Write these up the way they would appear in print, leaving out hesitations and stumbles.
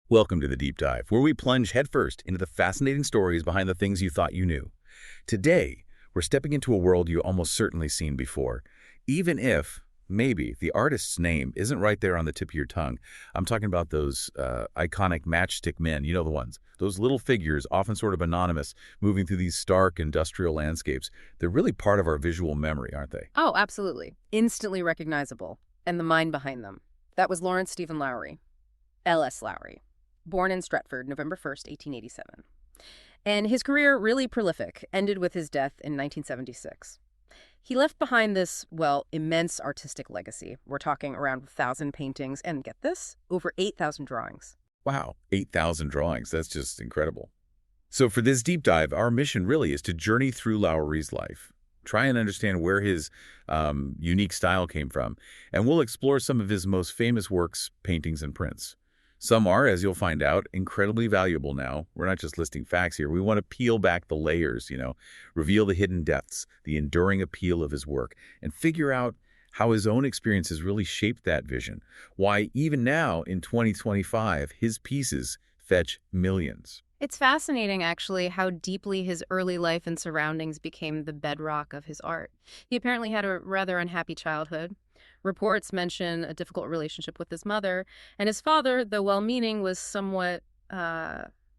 Welcome to the Deep Dive, where we plunge headfirst into the fascinating stories behind the things you thought you knew. Today, we're stepping into a world you almost certainly seen before, even if, maybe, the artist's name isn't right there on the tip of your tongue. I'm talking about those iconic matchstick men, you know the ones. Those little figures, often sort of anonymous, moving through these stark industrial landscapes. They're really part of our visual memory, aren't they? Oh, absolutely. Instantly recognizable. And the mind behind them. That was Lawrence Stephen Lowry, L.S. Lowry, born in Stretford, November 1st, 1887. And his career, really prolific, ended with his death in 1976. He left behind this, well, immense artistic legacy. We're talking around 1,000 paintings and, get this, over 8,000 drawings. Wow, 8,000 drawings. That's just incredible. So for this deep dive, our mission really is to journey through Lowry's life, try and understand where his unique style came from, and we'll explore some of his most famous works, paintings, and prints. Some are, as you'll find out, incredibly valuable now. We're not just listing facts here. We want to peel back the layers, reveal the hidden depths, the enduring appeal of his work, and figure out how his own experiences really shaped that vision. Why, even now, in 2025, his pieces fetch millions. It's fascinating, actually, how deeply his early life and surroundings became the bedrock of his art. He apparently had a rather unhappy childhood. Reports mention a difficult relationship with his mother, and his father, though well-meaning, was somewhat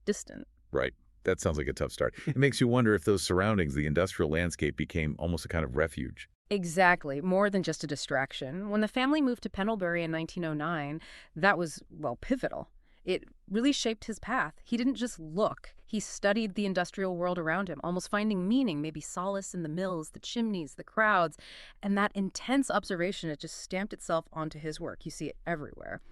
distant. Right. That sounds like a tough start. It makes you wonder if those surroundings, the industrial landscape, became almost a kind of refuge. Exactly, more than just a distraction. When the family moved to Pendlebury in 1909, that was, well, pivotal. It really shaped his path. He didn't just look. He studied the industrial world around him, almost finding meaning, maybe solace in the mills, the chimneys, the crowds. And that intense observation, it just stamped itself onto his work. You see it everywhere.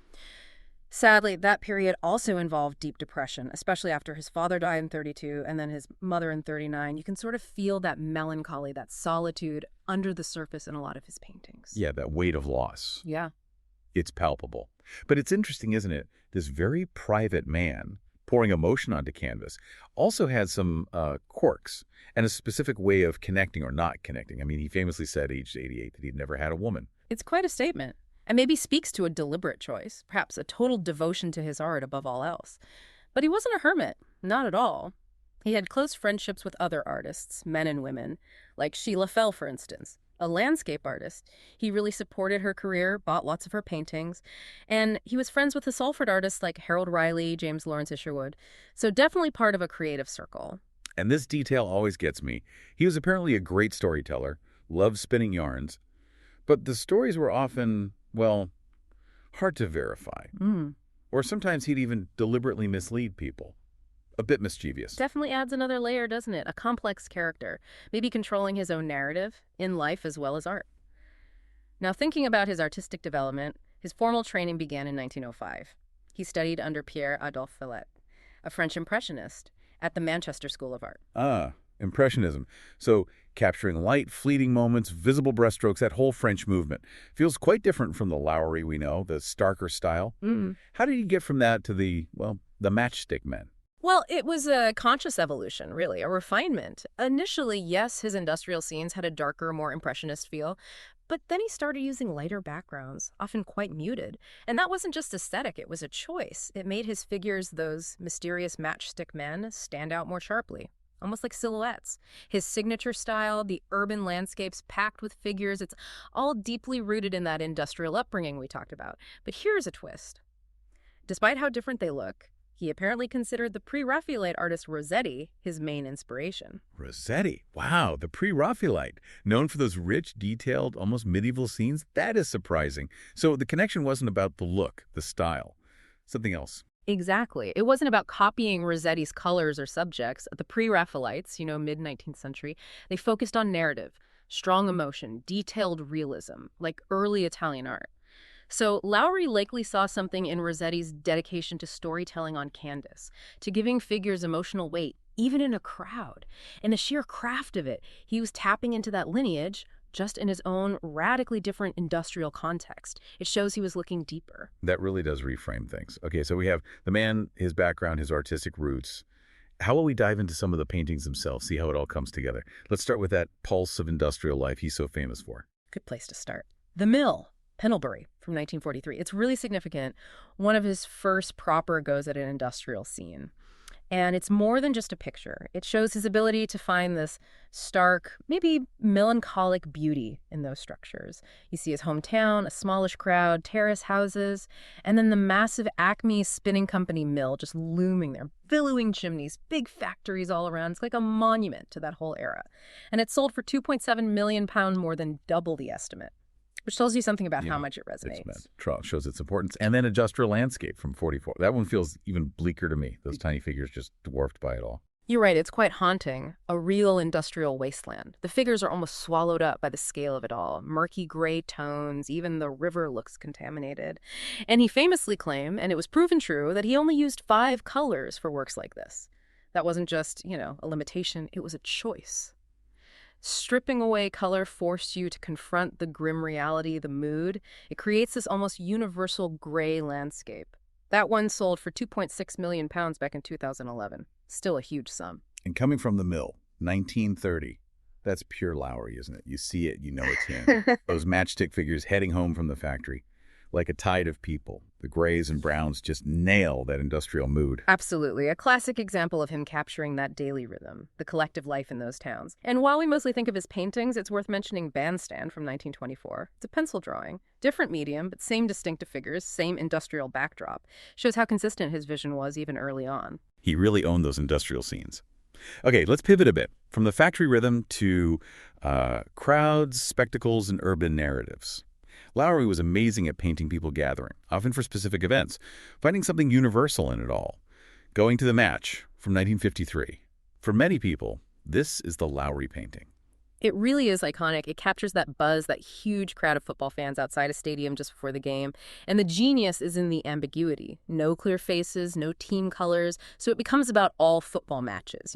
Sadly, that period also involved deep depression, especially after his father died in 32 and then his mother in 39. You can sort of feel that melancholy, that solitude under the surface in a lot of his paintings. Yeah, that weight of loss. Yeah. It's palpable. But it's interesting, isn't it? This very private man pouring emotion onto canvas also had some quirks and a specific way of connecting or not connecting. I mean, he famously said, aged 88, that he'd never had a woman. It's quite a statement, and maybe speaks to a deliberate choice, perhaps a total devotion to his art above all else. But he wasn't a hermit, not at all. He had close friendships with other artists, men and women, like Sheila Fell, for instance, a landscape artist. He really supported her career, bought lots of her paintings, and he was friends with the Salford artists like Harold Riley, James Lawrence Isherwood, so definitely part of a creative circle. And this detail always gets me. He was apparently a great storyteller, loved spinning yarns, but the stories were often, well, hard to verify. Or sometimes he'd even deliberately mislead people. A bit mischievous. Definitely adds another layer, doesn't it? A complex character, maybe controlling his own narrative, in life as well as art. Now, thinking about his artistic development, his formal training began in 1905. He studied under Pierre-Adolphe Villette, a French impressionist, at the Manchester School of Art. Ah, Impressionism. So capturing light, fleeting moments, visible brushstrokes, that whole French movement. Feels quite different from the Lowry we know, the starker style. How did he get from that to the matchstick men? Well, it was a conscious evolution, really, a refinement. Initially, yes, his industrial scenes had a darker, more impressionist feel, but then he started using lighter backgrounds, often quite muted. And that wasn't just aesthetic, it was a choice. It made his figures, those mysterious matchstick men, stand out more sharply, almost like silhouettes. His signature style, the urban landscapes packed with figures, it's all deeply rooted in that industrial upbringing we talked about. But here's a twist. Despite how different they look, he apparently considered the pre-Raphaelite artist Rossetti his main inspiration. Rossetti. Wow, the pre-Raphaelite. Known for those rich, detailed, almost medieval scenes? That is surprising. So the connection wasn't about the look, the style. Something else. Exactly. It wasn't about copying Rossetti's colors or subjects. The pre-Raphaelites, mid-19th century, they focused on narrative, strong emotion, detailed realism, like early Italian art. So Lowry likely saw something in Rossetti's dedication to storytelling on canvas, to giving figures emotional weight, even in a crowd. And the sheer craft of it, he was tapping into that lineage, just in his own radically different industrial context. It shows he was looking deeper. That really does reframe things. Okay, so we have the man, his background, his artistic roots. How will we dive into some of the paintings themselves, see how it all comes together? Let's start with that pulse of industrial life he's so famous for. Good place to start. The Mill. Pendlebury from 1943. It's really significant. One of his first proper goes at an industrial scene. And it's more than just a picture. It shows his ability to find this stark, maybe melancholic beauty in those structures. You see his hometown, a smallish crowd, terrace houses, and then the massive Acme Spinning Company mill just looming there, billowing chimneys, big factories all around. It's like a monument to that whole era. And it sold for £2.7 million, more than double the estimate, which tells you something about how much it resonates. Shows its importance. And then Industrial Landscape from 44. That one feels even bleaker to me. Those tiny figures just dwarfed by it all. You're right, it's quite haunting. A real industrial wasteland. The figures are almost swallowed up by the scale of it all. Murky gray tones, even the river looks contaminated. And he famously claimed, and it was proven true, that he only used 5 colors for works like this. That wasn't just, a limitation, it was a choice. Stripping away color forced you to confront the grim reality, the mood. It creates this almost universal gray landscape. That one sold for £2.6 million back in 2011. Still a huge sum. And coming from the mill, 1930. That's pure Lowry, isn't it? You see it, you know it's him. Those matchstick figures heading home from the factory. Like a tide of people. The grays and browns just nail that industrial mood. Absolutely. A classic example of him capturing that daily rhythm, the collective life in those towns. And while we mostly think of his paintings, it's worth mentioning Bandstand from 1924. It's a pencil drawing. Different medium, but same distinctive figures, same industrial backdrop. Shows how consistent his vision was even early on. He really owned those industrial scenes. Okay, let's pivot a bit. From the factory rhythm to crowds, spectacles, and urban narratives. Lowry was amazing at painting people gathering, often for specific events, finding something universal in it all. Going to the Match from 1953. For many people, this is the Lowry painting. It really is iconic. It captures that buzz, that huge crowd of football fans outside a stadium just before the game. And the genius is in the ambiguity. No clear faces, no team colors. So it becomes about all football matches,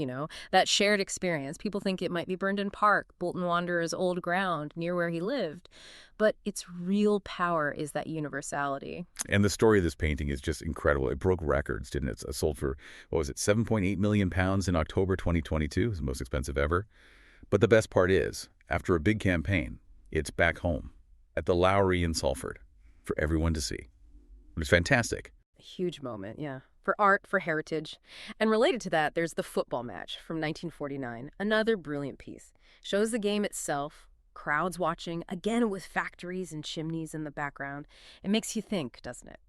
that shared experience. People think it might be Burnton Park, Bolton Wanderers' old ground, near where he lived. But its real power is that universality. And the story of this painting is just incredible. It broke records, didn't it? It sold for, £7.8 million in October 2022. It was the most expensive ever. But the best part is, after a big campaign, it's back home at the Lowry in Salford for everyone to see. It was fantastic. A huge moment, yeah. For art, for heritage. And related to that, there's the football match from 1949, another brilliant piece. Shows the game itself, crowds watching, again with factories and chimneys in the background. It makes you think, doesn't it?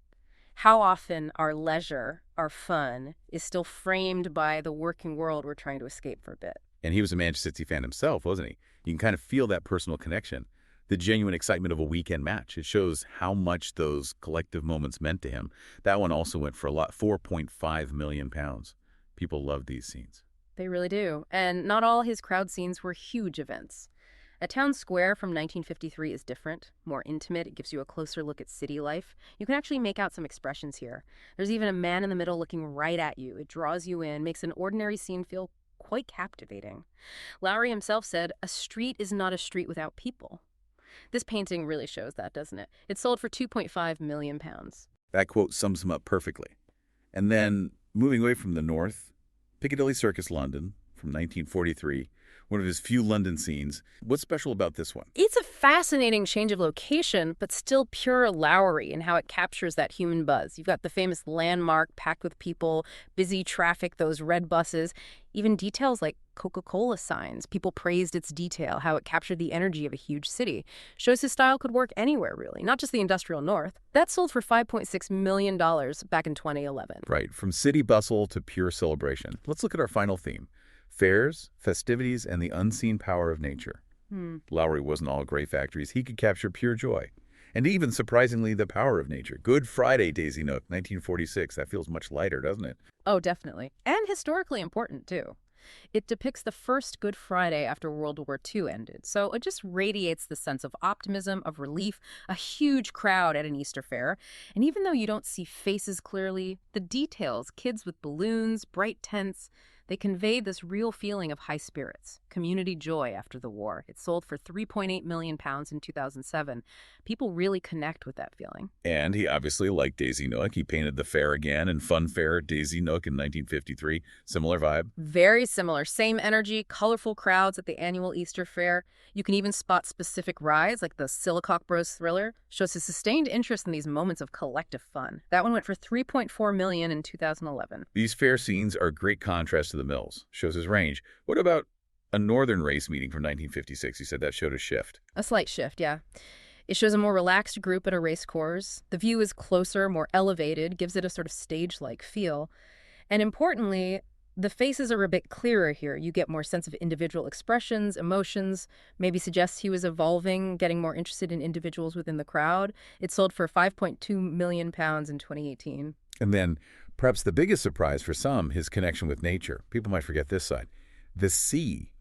How often our leisure, our fun, is still framed by the working world we're trying to escape for a bit. And he was a Manchester City fan himself, wasn't he? You can kind of feel that personal connection, the genuine excitement of a weekend match. It shows how much those collective moments meant to him. That one also went for a lot, £4.5 million. People love these scenes. They really do. And not all his crowd scenes were huge events. A town square from 1953 is different, more intimate. It gives you a closer look at city life. You can actually make out some expressions here. There's even a man in the middle looking right at you. It draws you in, makes an ordinary scene feel quite captivating. Lowry himself said, "A street is not a street without people." This painting really shows that, doesn't it? It sold for £2.5 million. That quote sums him up perfectly. And then, moving away from the north, Piccadilly Circus, London, from 1943, one of his few London scenes. What's special about this one? It's a fascinating change of location, but still pure Lowry in how it captures that human buzz. You've got the famous landmark packed with people, busy traffic, those red buses, even details like Coca-Cola signs. People praised its detail, how it captured the energy of a huge city. Shows his style could work anywhere, really, not just the industrial north. That sold for $5.6 million back in 2011. Right, from city bustle to pure celebration. Let's look at our final theme. Fairs, festivities, and the unseen power of nature. Lowry wasn't all gray factories. He could capture pure joy. And even, surprisingly, the power of nature. Good Friday, Daisy Nook, 1946. That feels much lighter, doesn't it? Oh, definitely. And historically important, too. It depicts the first Good Friday after World War II ended, so it just radiates the sense of optimism, of relief, a huge crowd at an Easter fair. And even though you don't see faces clearly, the details, kids with balloons, bright tents, They conveyed this real feeling of high spirits, community joy after the war. It sold for £3.8 million in 2007. People really connect with that feeling. And he obviously liked Daisy Nook. He painted the fair again in Fun Fair at Daisy Nook in 1953. Similar vibe. Very similar. Same energy, colorful crowds at the annual Easter fair. You can even spot specific rides, like the Silicock Bros Thriller. Shows his sustained interest in these moments of collective fun. That one went for $3.4 million in 2011. These fair scenes are a great contrast to the mills. Shows his range. What about a northern race meeting from 1956? He said that showed a shift. A slight shift, yeah. It shows a more relaxed group at a race course. The view is closer, more elevated, gives it a sort of stage-like feel. And importantly, the faces are a bit clearer here. You get more sense of individual expressions, emotions, maybe suggests he was evolving, getting more interested in individuals within the crowd. It sold for £5.2 million in 2018. And then, perhaps the biggest surprise for some, his connection with nature. People might forget this side. The sea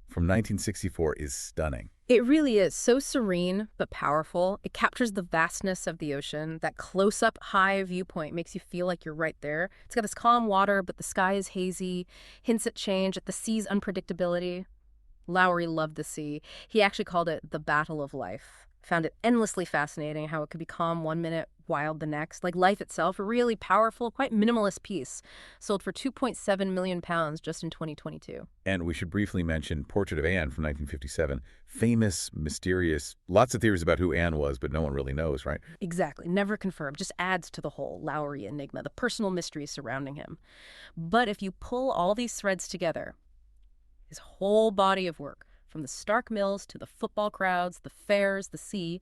from 1964 is stunning. It really is so serene but powerful. It captures the vastness of the ocean. That close-up high viewpoint makes you feel like you're right there. It's got this calm water, but the sky is hazy, hints at change, at the sea's unpredictability. Lowry loved the sea. He actually called it the battle of life. Found it endlessly fascinating how it could be calm one minute, wild the next. Like life itself, a really powerful, quite minimalist piece. Sold for £2.7 million just in 2022. And we should briefly mention Portrait of Anne from 1957. Famous, mysterious, lots of theories about who Anne was, but no one really knows, right? Exactly. Never confirmed. Just adds to the whole Lowry enigma, the personal mystery surrounding him. But if you pull all these threads together, his whole body of work, from the Stark Mills to the football crowds, the fairs, the sea,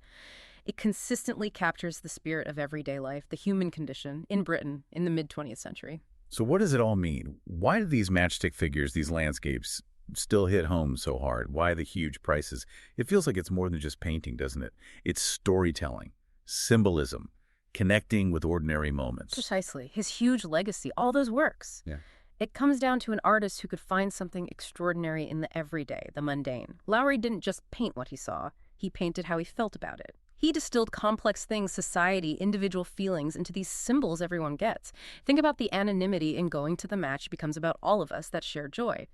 it consistently captures the spirit of everyday life, the human condition, in Britain in the mid-20th century. So what does it all mean? Why do these matchstick figures, these landscapes, still hit home so hard? Why the huge prices? It feels like it's more than just painting, doesn't it? It's storytelling, symbolism, connecting with ordinary moments. Precisely. His huge legacy, all those works. Yeah. It comes down to an artist who could find something extraordinary in the everyday, the mundane. Lowry didn't just paint what he saw. He painted how he felt about it. He distilled complex things, society, individual feelings, into these symbols everyone gets. Think about the anonymity in going to the match becomes about all of us, that shared joy.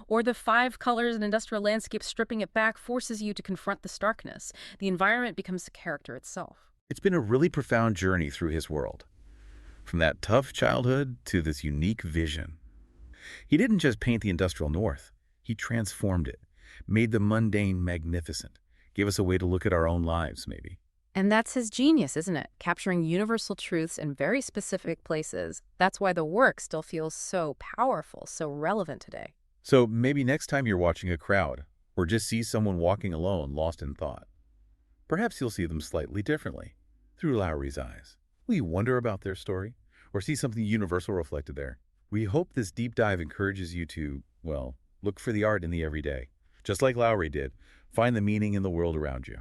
Or the 5 colors and industrial landscape stripping it back forces you to confront the starkness. The environment becomes the character itself. It's been a really profound journey through his world. From that tough childhood to this unique vision. He didn't just paint the industrial North. He transformed it, made the mundane magnificent, gave us a way to look at our own lives, maybe. And that's his genius, isn't it? Capturing universal truths in very specific places. That's why the work still feels so powerful, so relevant today. So maybe next time you're watching a crowd, or just see someone walking alone, lost in thought, perhaps you'll see them slightly differently, through Lowry's eyes. Will you wonder about their story, or see something universal reflected there? We hope this deep dive encourages you to, well, look for the art in the everyday. Just like Lowry did, find the meaning in the world around you.